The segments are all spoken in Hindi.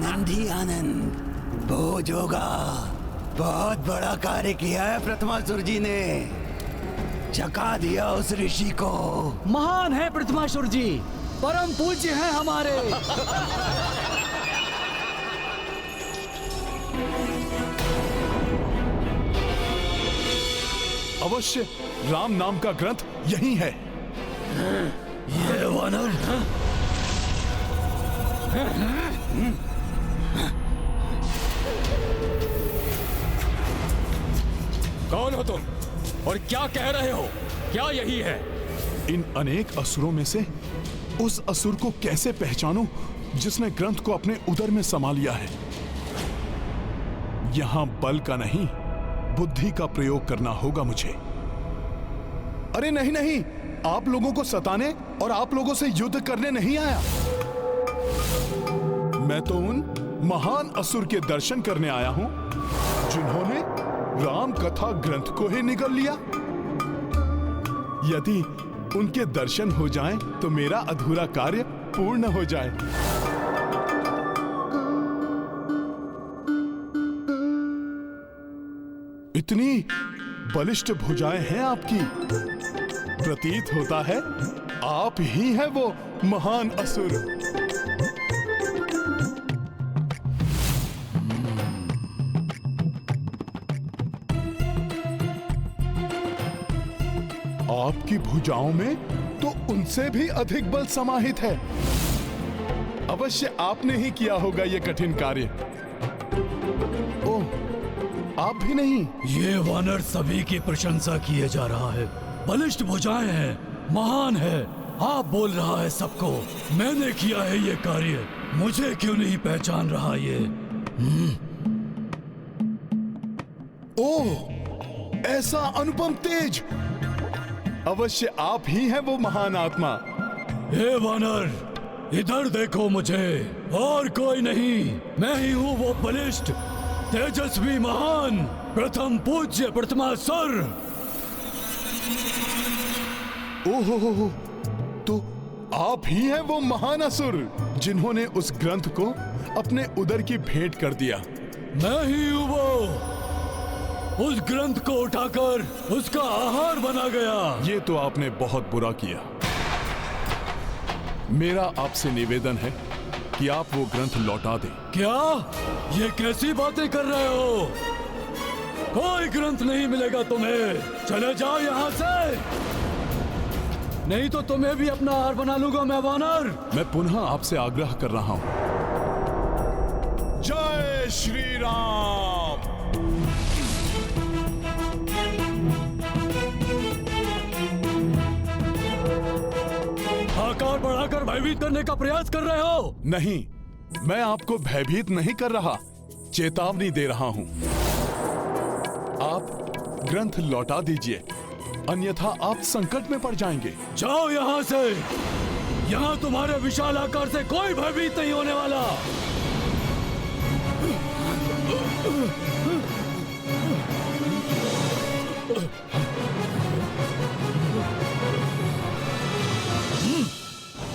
आनंद ही आनंद। बोझ होगा। बहुत बड़ा कार्य किया है प्रथमासुर जी ने। चका दिया उस ऋषि को। महान है प्रथमासुर जी, परम पूज्य हैं हमारे। अवश्य राम नाम का ग्रंथ यही है। ये वानर कौन हो तुम और क्या कह रहे हो? क्या यही है? इन अनेक असुरों में से उस असुर को कैसे पहचानूं जिसने ग्रंथ को अपने उदर में समा लिया है? यहां बल का नहीं, बुद्धि का प्रयोग करना होगा मुझे। अरे नहीं नहीं, आप लोगों को सताने और आप लोगों से युद्ध करने नहीं आया। मैं तो उन महान असुर के दर्शन करने आया हूं जिन्होंने राम कथा ग्रंथ को ही निगल लिया। यदि उनके दर्शन हो जाएं तो मेरा अधूरा कार्य पूर्ण हो जाए। इतनी बलिष्ठ भुजाएं हैं आपकी। प्रतीत होता है आप ही हैं वो महान असुर। आपकी भुजाओं में तो उनसे भी अधिक बल समाहित है। अवश्य आपने ही किया होगा यह कठिन कार्य। ओह, आप भी नहीं? ये वानर सभी की प्रशंसा किए जा रहा है। बलिष्ठ भुजाएं हैं, महान है। आप बोल रहा है सबको। मैंने किया है ये कार्य, मुझे क्यों नहीं पहचान रहा ये? ओह, ऐसा अनुपम तेज! अवश्य आप ही हैं वो महान आत्मा। हे वानर, इधर देखो मुझे, और कोई नहीं। मैं ही हूँ वो बलिष्ठ, तेजस्वी, महान, प्रथम पूज्य प्रथमासुर। ओहो, तो आप ही हैं वो महान असुर जिन्होंने उस ग्रंथ को अपने उदर की भेंट कर दिया। मैं ही हूँ वो। उस ग्रंथ को उठाकर उसका आहार बना गया। ये तो आपने बहुत बुरा किया। मेरा आपसे निवेदन है कि आप वो ग्रंथ लौटा दें। क्या? ये कैसी बातें कर रहे हो? कोई ग्रंथ नहीं मिलेगा तुम्हें। चले जाओ यहाँ से, नहीं तो तुम्हें भी अपना आहार बना लूंगा मैं वानर। मैं पुनः आपसे आग्रह कर रहा हूं। जय श्री राम। आकार बढ़ाकर भयभीत करने का प्रयास कर रहे हो? नहीं, मैं आपको भयभीत नहीं कर रहा, चेतावनी दे रहा हूं। आप ग्रंथ लौटा दीजिए, अन्यथा आप संकट में पड़ जाएंगे। जाओ यहाँ से। यहाँ तुम्हारे विशाल आकार से कोई भयभीत नहीं होने वाला।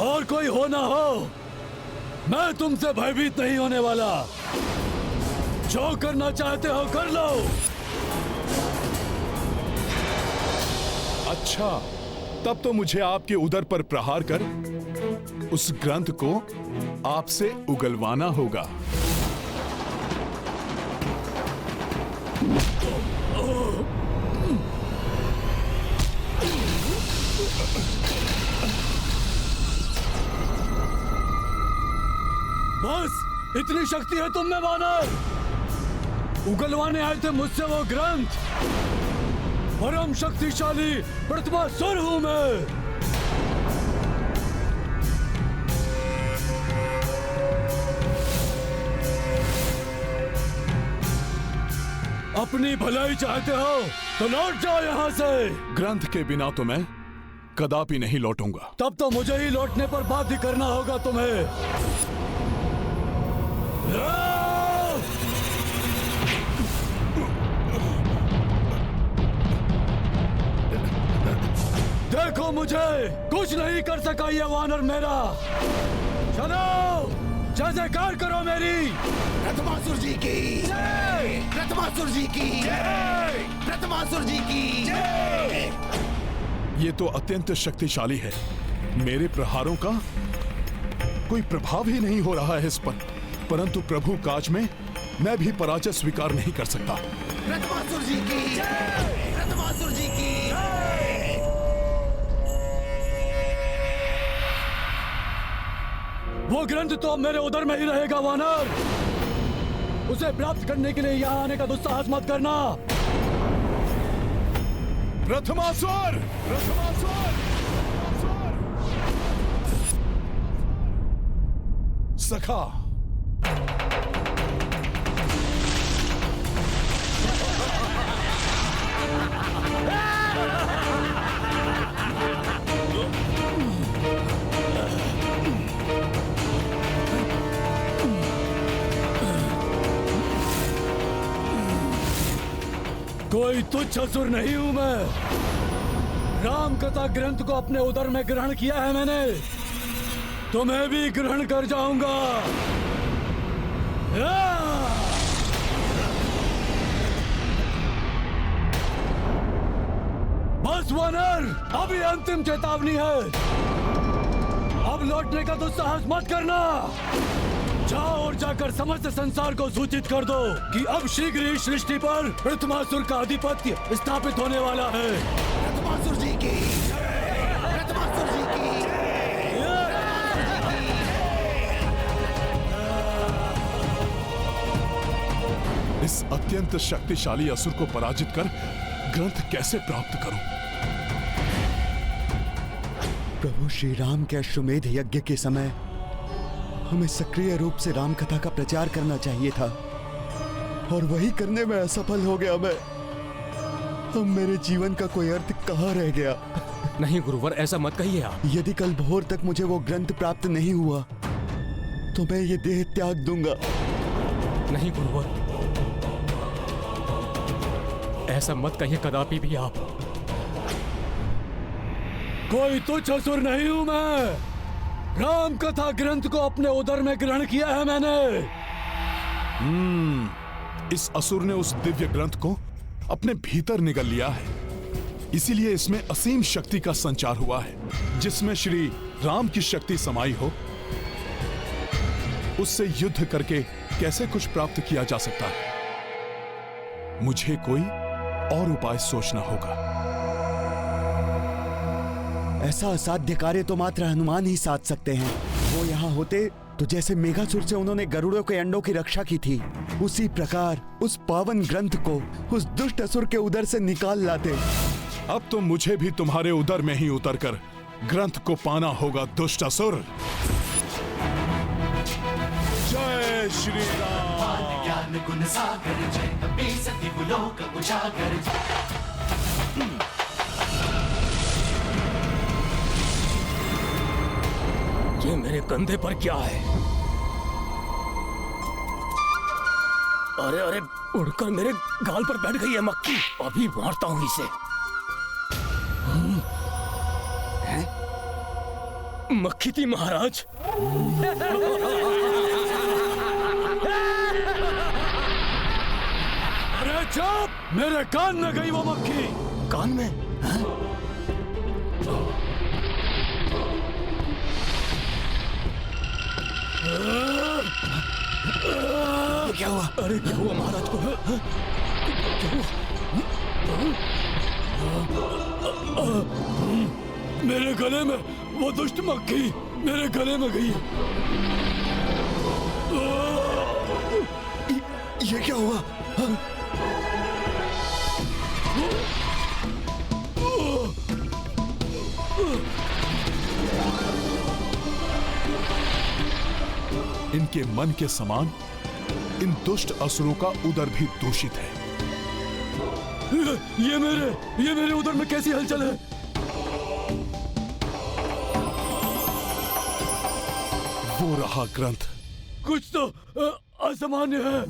और कोई हो ना हो, मैं तुमसे भयभीत नहीं होने वाला। जो करना चाहते हो कर लो। अच्छा, तब तो मुझे आपके उदर पर प्रहार कर उस ग्रंथ को आपसे उगलवाना होगा। बस इतनी शक्ति है तुम में वानर? उगलवाने आए थे मुझसे वो ग्रंथ? परम शक्तिशाली प्रथमासुर हूं मैं। अपनी भलाई चाहते हो तो लौट जाओ यहाँ से। ग्रंथ के बिना तो मैं कदापि नहीं लौटूंगा। तब तो मुझे ही लौटने पर बाध्य करना होगा तुम्हें। देखो मुझे कुछ नहीं कर सका ये वानर मेरा। चलो, जयकार करो मेरी। प्रथमासुर जी की जय, प्रथमासुर जी की जय, प्रथमासुर जी की जय। ये तो अत्यंत शक्तिशाली है। मेरे प्रहारों का कोई प्रभाव ही नहीं हो रहा है इस पर, परंतु प्रभु काज में मैं भी पराजय स्वीकार नहीं कर सकता। प्रथमासुर जी की जय, प्रथमासुर जी की जय। वो ग्रंथ तो अब मेरे उदर में ही रहेगा वानर। उसे प्राप्त करने के लिए यहाँ आने का दुस्साहस मत करना। प्रथमासुर! प्रथमासुर! सखा, कोई तुच्छ असुर नहीं हूं मैं। राम कथा ग्रंथ को अपने उदर में ग्रहण किया है मैंने, तो मैं भी ग्रहण कर जाऊंगा। बस वानर, अभी अंतिम चेतावनी है। अब लौटने का दुस्साहस मत करना। जाओ और जाकर समस्त संसार को सूचित कर दो कि अब शीघ्र ही सृष्टि पर प्रथमासुर का आधिपत्य स्थापित होने वाला है। प्रथमासुर जी की जय, प्रथमासुर जी की जय। इस अत्यंत शक्तिशाली असुर को पराजित कर ग्रंथ कैसे प्राप्त करूं? प्रभु श्री राम के अश्वमेध यज्ञ के समय हमें सक्रिय रूप से राम कथा का प्रचार करना चाहिए था, और वही करने में असफल हो गया मैं। अब मेरे जीवन का कोई अर्थ कहाँ रह गया? नहीं गुरुवर, ऐसा मत कहिए आप। यदि कल भोर तक मुझे वो ग्रंथ प्राप्त नहीं हुआ तो मैं ये देह त्याग दूंगा। नहीं गुरुवर, ऐसा मत कहिए कदापि भी आप। कोई तुच्छ असुर नहीं हूं मैं। राम कथा ग्रंथ को अपने उदर में ग्रहण किया है मैंने। इस असुर ने उस दिव्य ग्रंथ को अपने भीतर निगल लिया है, इसीलिए इसमें असीम शक्ति का संचार हुआ है। जिसमें श्री राम की शक्ति समाई हो, उससे युद्ध करके कैसे कुछ प्राप्त किया जा सकता है? मुझे कोई और उपाय सोचना होगा। ऐसा असाध्य कार्य तो मात्र हनुमान ही साध सकते हैं। वो यहाँ होते तो जैसे मेघासुर से उन्होंने गरुड़ों के अंडों की रक्षा की थी, उसी प्रकार उस पावन ग्रंथ को उस दुष्ट असुर के उदर से निकाल लाते। अब तो मुझे भी तुम्हारे उदर में ही उतरकर ग्रंथ को पाना होगा, दुष्ट असुर। जय श्री राम। ज्ञान गुण सागर जय कपी सती बुलोक उजागर। ये मेरे कंधे पर क्या है? अरे अरे, उड़कर मेरे गाल पर बैठ गई है मक्खी। अभी मारता हूं इसे। मक्खी थी महाराज। अरे चुप! मेरे कान में गई वो मक्खी। कान में? क्या हुआ? अरे क्या हुआ महाराज को? मेरे गले में वो दुष्ट मक्खी मेरे गले में गई। ये क्या हुआ? इनके मन के समान इन दुष्ट असुरों का उदर भी दूषित है। ये मेरे उदर में कैसी हलचल है? वो रहा ग्रंथ। कुछ तो असामान्य है।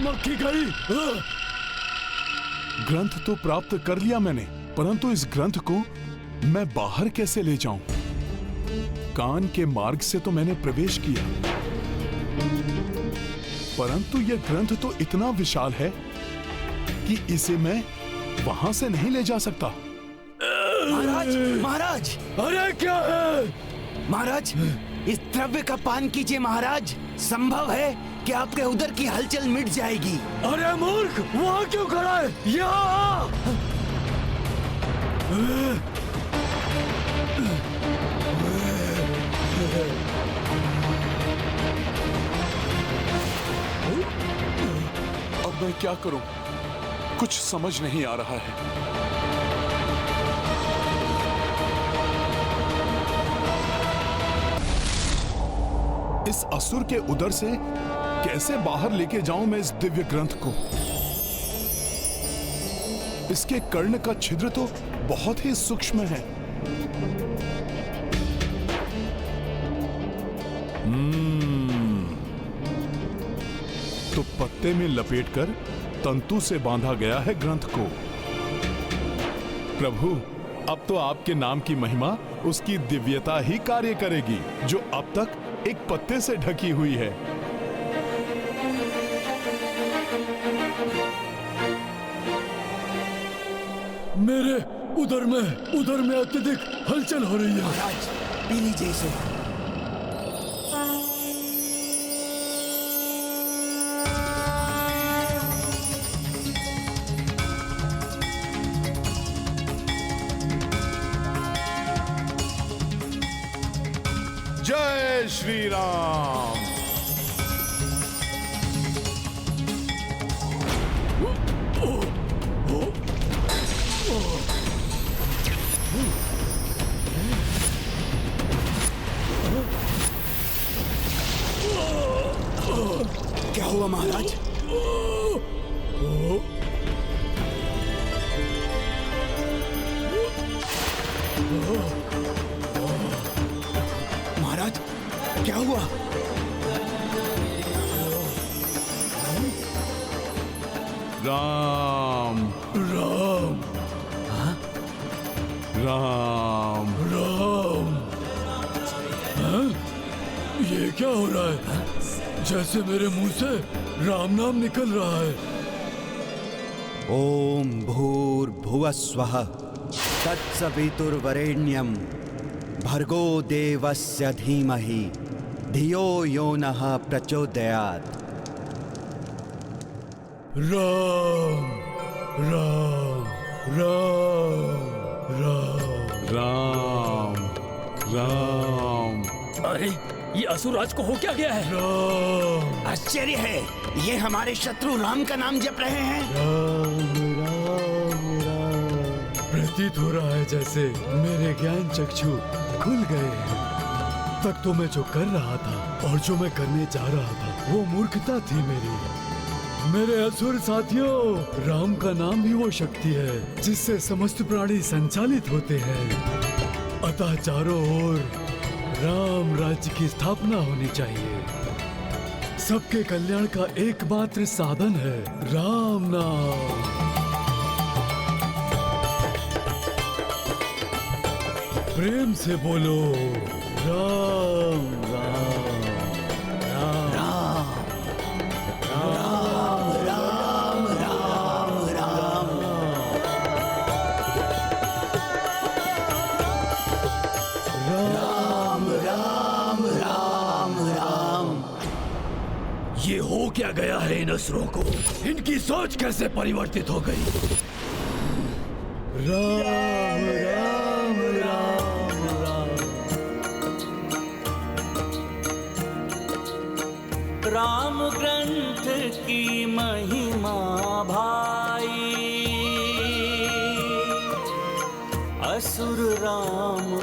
मक्खी गई। ग्रंथ तो प्राप्त कर लिया मैंने, परंतु इस ग्रंथ को मैं बाहर कैसे ले जाऊं? कान के मार्ग से तो मैंने प्रवेश किया, परंतु यह ग्रंथ तो इतना विशाल है कि इसे मैं वहां से नहीं ले जा सकता। महाराज, महाराज, अरे क्या है? महाराज, इस द्रव्य का पान कीजिए महाराज। संभव है कि आपके उदर की हलचल मिट जाएगी। अरे मूर्ख, वहां क्यों खड़ा है? यहाँ आ! अब मैं क्या करूं? कुछ समझ नहीं आ रहा है। इस असुर के उदर से कैसे बाहर लेके जाऊं मैं इस दिव्य ग्रंथ को? इसके कर्ण का छिद्र तो बहुत ही सूक्ष्म है। तो पत्ते में लपेटकर तंतु से बांधा गया है ग्रंथ को। प्रभु, अब तो आपके नाम की महिमा उसकी दिव्यता ही कार्य करेगी, जो अब तक एक पत्ते से ढकी हुई है। मेरे उदर में अत्यधिक हलचल हो रही है। महाराज, पी लीजिए इसे। जय श्री राम। क्या हुआ महाराज? महाराज, क्या हुआ? राम राम राम राम। हाँ? ये क्या हो रहा है? जैसे मेरे मुंह से राम नाम निकल रहा है। ओम भूर्भुवः स्वः तत्सवितुर्वरेण्यं भर्गो देवस्य धीमहि धियो यो नः प्रचोदयात्। राम राम राम राम राम राम। अरे ये असुरराज को हो क्या गया है? राम आश्चर्य है, ये हमारे शत्रु राम का नाम जप रहे हैं। राम राम राम। प्रतीत हो रहा है जैसे मेरे ज्ञान चक्षु खुल गए हैं। तक तो मैं जो कर रहा था और जो मैं करने जा रहा था वो मूर्खता थी मेरी। मेरे असुर साथियों, राम का नाम ही वो शक्ति है जिससे समस्त प्राणी संचालित होते हैं। अतः चारों ओर राम राज्य की स्थापना होनी चाहिए। सबके कल्याण का एकमात्र साधन है राम नाम। प्रेम से बोलो राम राम राम राम राम राम राम राम। राम राम राम राम। ये हो क्या गया है इन असुरों को? इनकी सोच कैसे परिवर्तित हो गई? राम राम राम राम। राम ग्रंथ की महिमा भाई, असुर राम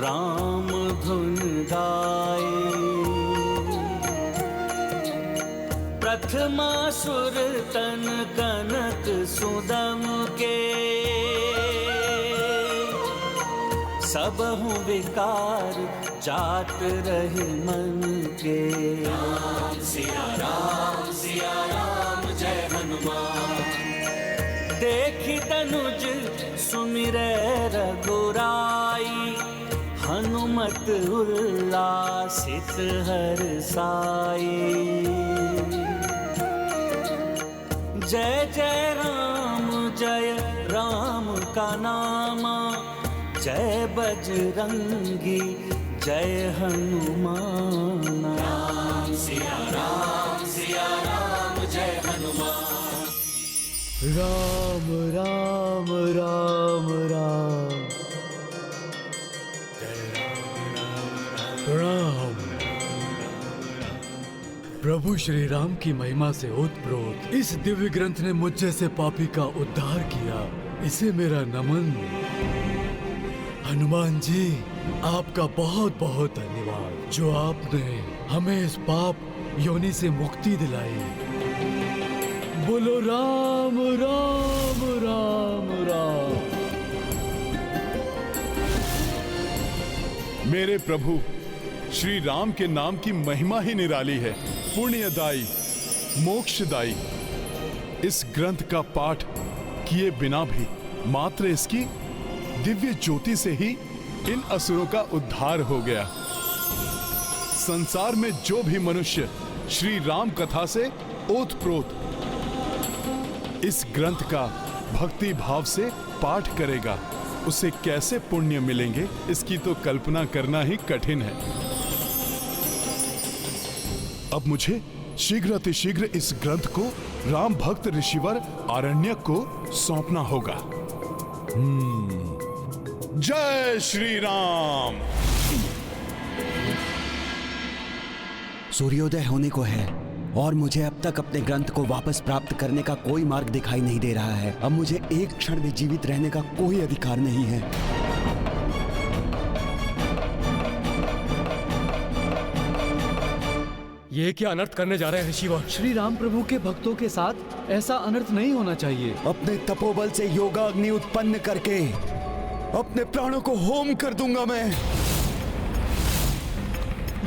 राम धुन गाए। प्रथमासुर तन कनक सुदम के, सबहु विकार जात रहे मन के। राम सिया राम जय अनुज सुमिरै रघुराई, हनुमत उल्लासित हर्षाई। जय जय राम का नामा, जय बजरंगी जय हनुमान। राम सिया राम जय हनुमान। राम राम राम राम राम। प्रभु श्री राम की महिमा से ओतप्रोत इस दिव्य ग्रंथ ने मुझ जैसे पापी का उद्धार किया, इसे मेरा नमन। हनुमान जी, आपका बहुत बहुत धन्यवाद जो आपने हमें इस पाप योनि से मुक्ति दिलाई। बोलो राम राम राम राम। मेरे प्रभु श्री राम के नाम की महिमा ही निराली है, पुण्यदायी, मोक्षदायी। इस ग्रंथ का पाठ किए बिना भी मात्र इसकी दिव्य ज्योति से ही इन असुरों का उद्धार हो गया। संसार में जो भी मनुष्य श्री राम कथा से ओतप्रोत इस ग्रंथ का भक्ति भाव से पाठ करेगा, उसे कैसे पुण्य मिलेंगे, इसकी तो कल्पना करना ही कठिन है। अब मुझे शीघ्र अतिशीघ्र इस ग्रंथ को राम भक्त ऋषिवर आरण्यक को सौंपना होगा। जय श्री राम। सूर्योदय होने को है और मुझे अब तक अपने ग्रंथ को वापस प्राप्त करने का कोई मार्ग दिखाई नहीं दे रहा है। अब मुझे एक क्षण भी जीवित रहने का कोई अधिकार नहीं है। ये क्या अनर्थ करने जा रहे हैं ऋषिवर? श्री राम प्रभु के भक्तों के साथ ऐसा अनर्थ नहीं होना चाहिए। अपने तपोबल से योगाग्नि उत्पन्न करके अपने प्राणों को होम कर दूंगा मैं।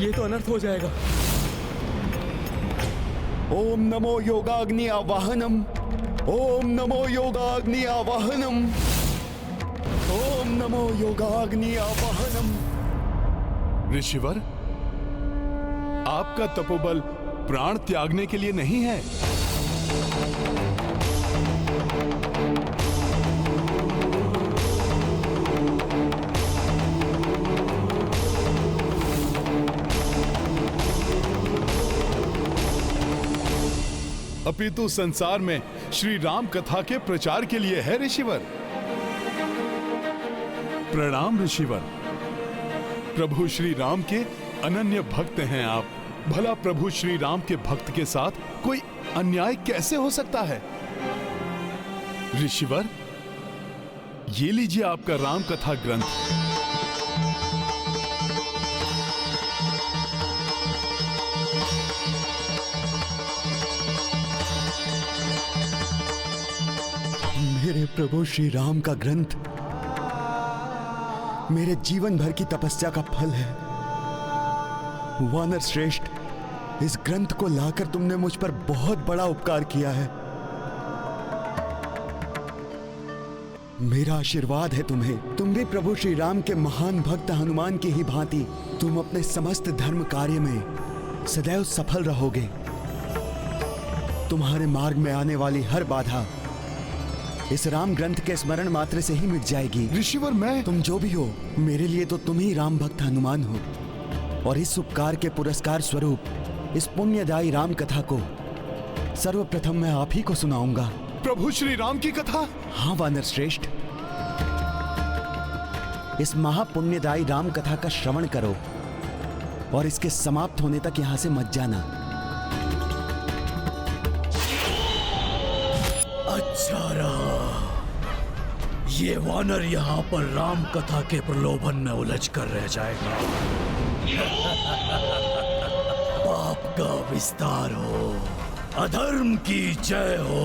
ये तो अनर्थ हो जाएगा। ओम नमो योगाग्नि आवाहनम, ओम नमो योगाग्नि आवाहनम, ओम नमो योगाग्नि आवाहनम। ऋषिवर, आपका तपोबल प्राण त्यागने के लिए नहीं है। अपितु संसार में श्री राम कथा के प्रचार के लिए है ऋषिवर। प्रणाम ऋषिवर। प्रभु श्री राम के अनन्य भक्त हैं आप। भला प्रभु श्री राम के भक्त के साथ कोई अन्याय कैसे हो सकता है? ऋषिवर, ये लीजिए आपका राम कथा ग्रंथ। मेरे प्रभु श्री राम का ग्रंथ मेरे जीवन भर की तपस्या का फल है। वानर श्रेष्ठ, इस ग्रंथ को लाकर तुमने मुझ पर बहुत बड़ा उपकार किया है। मेरा आशीर्वाद है तुम्हें। तुम भी प्रभु श्री राम के महान भक्त हनुमान की ही भांति तुम अपने समस्त धर्म कार्य में सदैव सफल रहोगे। तुम्हारे मार्ग में आने वाली हर बाधा इस राम ग्रंथ के स्मरण मात्र से ही मिट जाएगी। ऋषिवर, मैं तुम जो भी हो, मेरे लिए तो तुम ही राम भक्त हनुमान हो। और इस उपकार के पुरस्कार स्वरूप इस पुण्यदायी राम कथा को सर्वप्रथम मैं आप ही को सुनाऊंगा। प्रभु श्री राम की कथा? हाँ वानर श्रेष्ठ, इस महापुण्यदायी राम कथा का श्रवण करो और इसके समाप्त होने तक यहां से मत जाना। अच्छा रहा, ये वानर यहाँ पर राम कथा के प्रलोभन में उलझ कर रह जाएगा। पाप का विस्तार हो, अधर्म की जय हो।